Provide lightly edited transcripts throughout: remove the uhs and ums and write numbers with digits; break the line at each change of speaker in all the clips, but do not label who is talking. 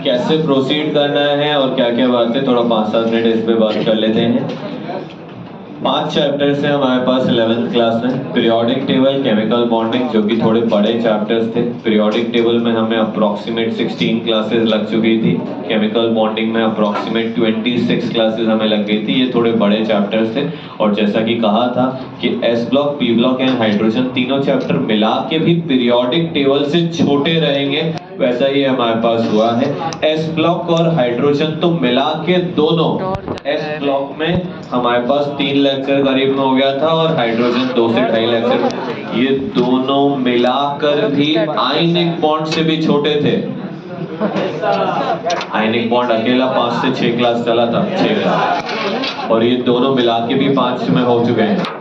कैसे प्रोसीड करना है और क्या क्या बातें, थोड़ा 5-7 मिनट इस पे बात कर लेते हैं। 5 चैप्टर्स हैं हमारे पास 11th क्लास में। पीरियोडिक टेबल, केमिकल बॉन्डिंग, जो कि थोड़े बड़े चैप्टर्स थे। पीरियोडिक टेबल में हमें अप्रोक्सीमेट 16 क्लासेस लग चुकी थी। केमिकल बॉन्डिंग में अप्रोक्सीमेट 26 क्लासेस हमें लग गई थी। ये थोड़े बड़े चैप्टर्स थे और जैसा कि कहा था कि S block, P block and hydrogen तीनों चैप्टर मिला के भी पीरियोडिक टेबल से छोटे रहेंगे, वैसा ही हमारे पास हुआ है। एस ब्लॉक और हाइड्रोजन तो मिला के दोनों, एस ब्लॉक में हमारे पास 3 लेक्चर करीब में हो गया था और हाइड्रोजन 2 से 2.5 लेक्चर, ये दोनों मिलाकर भी आयनिक बॉन्ड से भी छोटे थे। आयनिक बॉन्ड अकेला 5 से 6 क्लास चला था, 6 क्लास, और ये दोनों मिला के भी 5 में हो चुके हैं।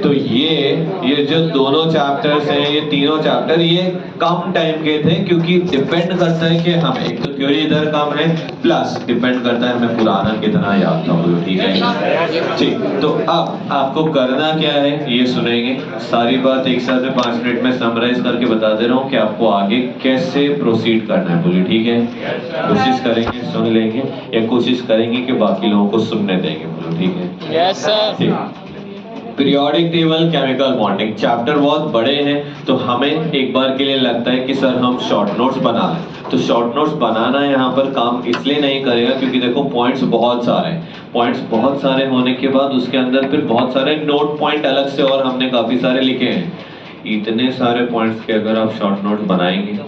तो ये जो दोनों चैप्टर्स हैं, ये तीनों चैप्टर ये कम टाइम के थे, क्योंकि डिपेंड करता है कि हमें एक तो थ्योरी इधर कम है, प्लस डिपेंड करता है हमें पुराना कितना याद था। ठीक है, ठीक। तो अब आपको करना क्या है ये सुनेंगे, सारी बात एक साथ में 5 मिनट में समराइज करके बता दे रहा हूँ कि आपको आगे कैसे प्रोसीड करना है। बोलिए ठीक है, कोशिश करेंगे सुन लेंगे या कोशिश करेंगे कि बाकी लोगों को सुनने देंगे। बोलो ठीक है।
Yes sir.
Periodic table, chemical bonding chapter बहुत बड़े हैं, तो हमें एक बार के लिए लगता है कि सर हम शॉर्ट नोट्स बना लें। तो शॉर्ट नोट्स बनाना यहाँ पर काम इसलिए नहीं करेगा क्योंकि देखो पॉइंट्स बहुत सारे हैं। पॉइंट्स बहुत सारे होने के बाद उसके अंदर फिर बहुत सारे नोट पॉइंट अलग से और हमने काफ़ी सारे लिखे हैं। इतने सारे पॉइंट्स के अगर आप शॉर्ट नोट्स बनाएंगे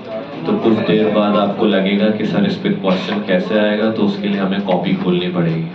तो कुछ देर बाद आपको लगेगा कि सर इस पर क्वेश्चन कैसे आएगा, तो उसके लिए हमें कॉपी खोलनी पड़ेगी।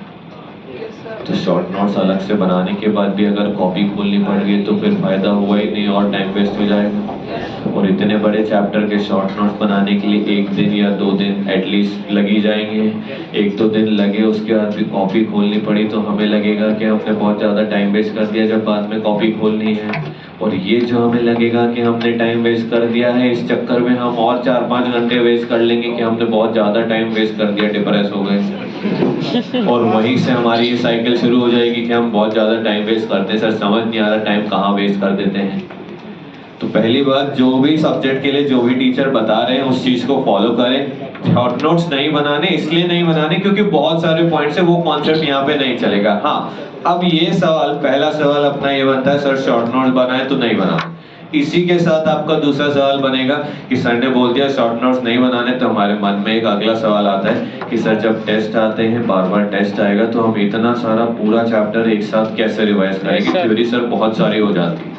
तो शॉर्ट नोट्स अलग से बनाने के बाद भी अगर कॉपी खोलनी पड़ गई तो फिर फायदा हुआ ही नहीं और टाइम वेस्ट हो जाएगा। और इतने बड़े चैप्टर के शॉर्ट नोट्स बनाने के लिए 1 दिन या 2 दिन एटलीस्ट लग ही जाएंगे। 1-2 दिन लगे, उसके बाद भी कॉपी खोलनी पड़ी तो हमें लगेगा कि हमने बहुत ज़्यादा टाइम वेस्ट कर दिया जब बाद में कॉपी खोलनी है। और ये जो हमें लगेगा कि हमने टाइम वेस्ट कर दिया है, इस चक्कर में हम और 4-5 घंटे वेस्ट कर लेंगे कि हमने बहुत ज़्यादा टाइम वेस्ट कर दिया, डिप्रेस हो गए। और वहीं से हमारी ये साइकिल शुरू हो जाएगी कि हम बहुत ज़्यादा टाइम वेस्ट करते हैं, सर समझ नहीं आ रहा टाइम कहाँ वेस्ट कर देते हैं। तो पहली बात, जो भी सब्जेक्ट के लिए जो भी टीचर बता रहे हैं उस चीज़ को फॉलो करें। शॉर्ट नोट्स नहीं बनाने, इसलिए नहीं बनाने क्योंकि बहुत सारे पॉइंट्स है, वो कॉन्सेप्ट यहाँ पे नहीं चलेगा। हाँ, अब ये सवाल, पहला सवाल अपना ये बनता है सर शॉर्ट नोट्स बनाए तो नहीं बना। इसी के साथ आपका दूसरा सवाल बनेगा कि सर ने बोल दिया शॉर्ट नोट्स नहीं बनाने, तो हमारे मन में एक अगला सवाल आता है कि सर जब टेस्ट आते हैं, बार बार टेस्ट आएगा, तो हम इतना सारा पूरा चैप्टर एक साथ कैसे रिवाइज करेंगे, थ्योरी सर बहुत सारी हो जाती है।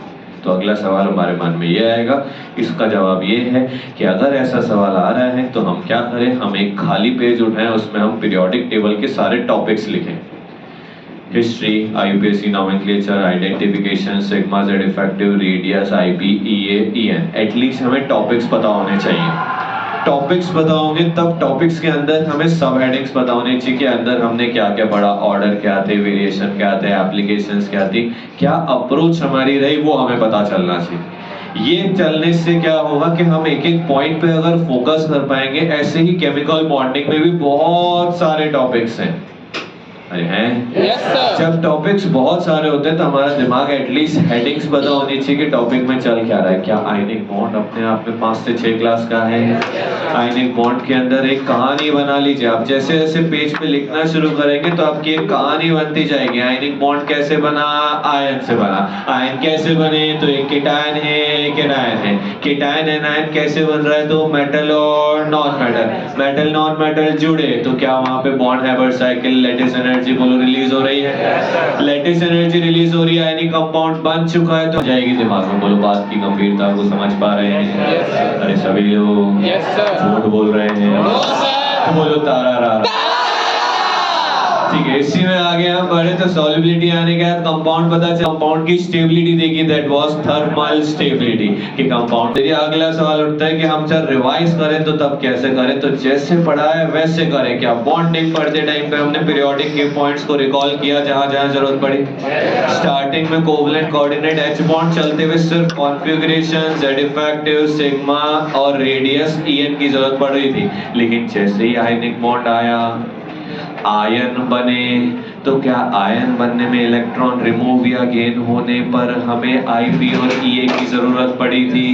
तो अगला सवाल हमारे मन में ये आएगा। इसका जवाब ये है कि अगर ऐसा सवाल आ रहा है तो हम क्या करें, हम एक खाली पेज उठाएं, उसमें हम पीरियोडिक टेबल के सारे टॉपिक्स लिखें। History, IUPAC nomenclature, identification, sigma, Z effective, radius, IP, EA, EN, at least हमें टॉपिक्स पता होने चाहिए। टॉपिक्स पता होंगे तब टॉपिक्स के अंदर हमें सब हेडिंग्स पता होने चाहिए कि अंदर हमने क्या क्या पढ़ा, ऑर्डर क्या थे, वेरिएशन क्या थे, एप्लीकेशंस क्या थी, क्या अप्रोच हमारी रही, वो हमें पता चलना चाहिए। ये चलने से क्या होगा कि हम एक एक पॉइंट पे अगर फोकस कर पाएंगे। ऐसे ही केमिकल बॉन्डिंग में भी बहुत सारे टॉपिक्स हैं। अरे हैं?
Yes sir.
जब टॉपिक्स बहुत सारे होते हैं तो हमारा दिमाग एटलीस्ट हेडिंग्स पता होनी चाहिए कि टॉपिक में चल क्या रहा है। क्या आयनिक बॉन्ड अपने आप में 5 से 6 क्लास का है? आयनिक बॉन्ड के अंदर एक कहानी बना लीजिए आप। जैसे जैसे पेज पे लिखना शुरू करेंगे तो आपकी एक कहानी बनती जाएगी। आयनिक बॉन्ड कैसे बना? आयन से बना। आयन कैसे बने? तो एक केटायन है, एक एनायन है। केटायन एनायन कैसे बन रहा है? तो मेटल और non metal, metal non metal जुड़े तो क्या वहाँ पे bond Haber cycle, lattice energy बोलो रिलीज हो रही है। लेटिस एनर्जी रिलीज हो रही है, यानी कंपाउंड बन चुका है, तो जाएगी दिमाग में। बोलो बात की गंभीरता को समझ पा रहे हैं? अरे सभी लोग झूठ बोल रहे हैं, बोलो तारा रा। ठीक है, इसी में आगे हम बढ़े तो सॉल्युबिलिटी आने के बाद कंपाउंड पता चला, कंपाउंड की स्टेबिलिटी देखी, दैट वाज थर्मल स्टेबिलिटी कि कंपाउंड। यदि अगला सवाल उठता है कि हम सर रिवाइज करें तो तब कैसे करें? तो जैसे पढ़ा है वैसे करें। क्या बॉन्डिंग पढ़ते टाइम पे हमने पीरियोडिक के पॉइंट्स को रिकॉल किया जहां जहां जरूरत पड़ी? स्टार्टिंग में कोवलेंट कोऑर्डिनेट एच बॉन्ड चलते हुए सिर्फ कॉन्फ़िगरेशन, जेड इफेक्टिव, सिग्मा और रेडियस ईएन की जरूरत पड़ रही थी। लेकिन जैसे ही आयनिक बॉन्ड आया, आयन बने, तो क्या आयन बनने में इलेक्ट्रॉन रिमूव या गेन होने पर हमें आईपी और ईए की जरूरत पड़ी थी?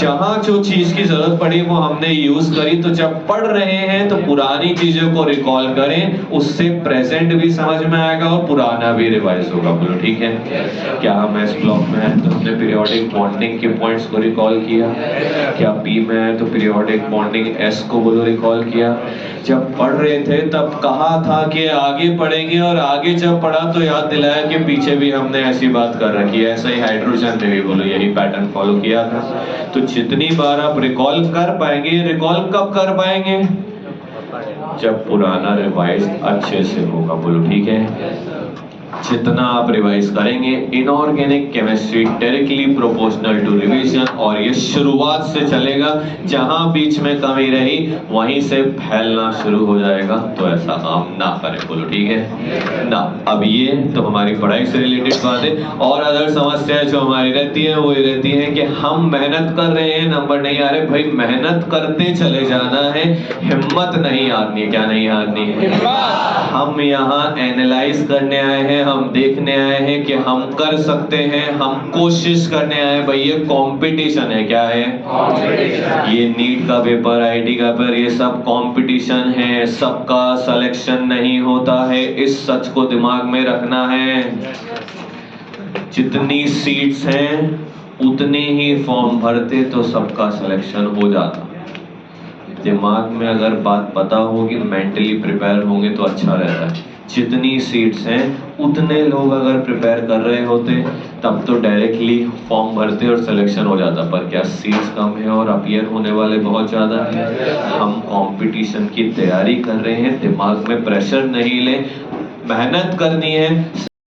जहां जो चीज की जरूरत पड़ी वो हमने यूज करी। तो जब पढ़ रहे हैं तो पुरानी चीजों को रिकॉल करें, उससे प्रेजेंट भी समझ में आएगा और पुराना भी रिवाइज होगा। बोलो ठीक है। क्या हम एस ब्लॉक में है तो हमने पीरियोडिक बॉन्डिंग के पॉइंट्स को रिकॉल किया? क्या पी में है तो पीरियोडिक बॉन्डिंग एस को बोलो रिकॉल किया? जब पढ़ रहे थे तब कहा था कि आगे पढ़ेंगे, और आगे जब पढ़ा तो याद दिलाया कि पीछे भी हमने ऐसी बात कर रखी है। ऐसा ही हाइड्रोजन में भी बोलो यही पैटर्न फॉलो किया था। तो जितनी बार आप रिकॉल कर पाएंगे, रिकॉल कब कर पाएंगे? जब पुराना रिवाइज अच्छे से होगा। बोलो ठीक है। जितना आप रिवाइज करेंगे, inorganic chemistry directly proportional to revision, और ये शुरुआत से चलेगा। जहां बीच में कमी रही वहीं से फैलना शुरू हो जाएगा। तो ऐसा काम ना करें। बोलो ठीक है ना। अब ये तो हमारी पढ़ाई से रिलेटेड बात है। और अदर समस्याएं जो हमारी रहती है वो ये रहती है कि हम मेहनत कर रहे हैं, नंबर नहीं आ रहे। भाई मेहनत करते चले जाना है, हिम्मत नहीं हारनी है। क्या नहीं हारनी है? हम यहाँ एनालाइज करने आए हैं, हम देखने आए हैं कि हम कर सकते हैं, हम कोशिश करने आए हैं। भाई ये कंपटीशन है। क्या है? ये नीट का पेपर, आईटी का पेपर, ये सब कंपटीशन है। सबका सिलेक्शन नहीं होता है। इस सच को दिमाग में रखना है। जितनी सीट्स हैं उतने ही फॉर्म भरते तो सबका सिलेक्शन हो जाता। दिमाग में अगर बात पता होगी, मेंटली प्रिपेयर होंगे तो अच्छा रहता है। जितनी सीट्स हैं उतने लोग अगर प्रिपेयर कर रहे होते तब तो डायरेक्टली फॉर्म भरते और सिलेक्शन हो जाता। पर क्या सीट्स कम है और अपीयर होने वाले बहुत ज़्यादा हैं। हम कंपटीशन की तैयारी कर रहे हैं, दिमाग में प्रेशर नहीं ले, मेहनत करनी है।